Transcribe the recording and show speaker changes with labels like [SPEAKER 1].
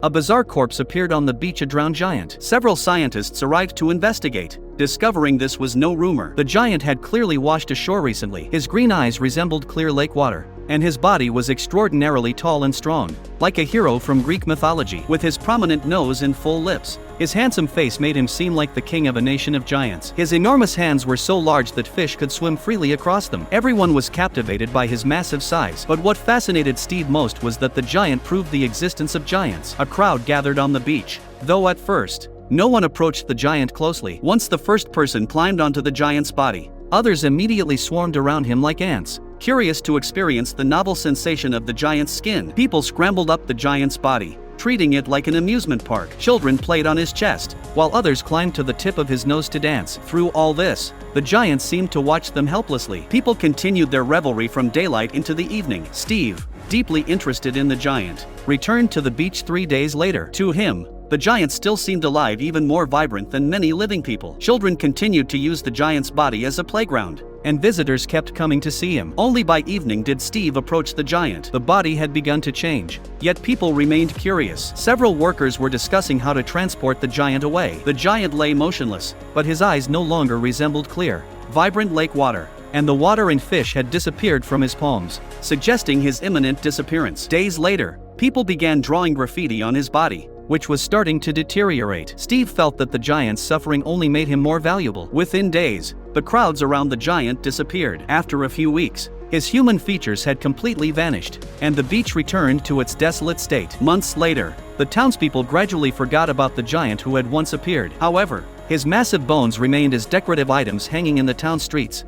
[SPEAKER 1] A bizarre corpse appeared on the beach, a drowned giant. Several scientists arrived to investigate, discovering this was no rumor. The giant had clearly washed ashore recently. His green eyes resembled clear lake water, and his body was extraordinarily tall and strong, like a hero from Greek mythology. With his prominent nose and full lips, his handsome face made him seem like the king of a nation of giants. His enormous hands were so large that fish could swim freely across them. Everyone was captivated by his massive size, but what fascinated Steve most was that the giant proved the existence of giants. A crowd gathered on the beach, though at first, no one approached the giant closely. Once the first person climbed onto the giant's body, others immediately swarmed around him like ants, curious to experience the novel sensation of the giant's skin. People scrambled up the giant's body, treating it like an amusement park. Children played on his chest, while others climbed to the tip of his nose to dance. Through all this, the giant seemed to watch them helplessly. People continued their revelry from daylight into the evening. Steve, deeply interested in the giant, returned to the beach 3 days later. To him, the giant still seemed alive, even more vibrant than many living people. Children continued to use the giant's body as a playground, and visitors kept coming to see him. Only by evening did Steve approach the giant. The body had begun to change, yet people remained curious. Several workers were discussing how to transport the giant away. The giant lay motionless, but his eyes no longer resembled clear, vibrant lake water, and the water and fish had disappeared from his palms, suggesting his imminent disappearance. Days later, people began drawing graffiti on his body, which was starting to deteriorate. Steve felt that the giant's suffering only made him more valuable. Within days, the crowds around the giant disappeared. After a few weeks, his human features had completely vanished, and the beach returned to its desolate state. Months later, the townspeople gradually forgot about the giant who had once appeared. However, his massive bones remained as decorative items hanging in the town streets,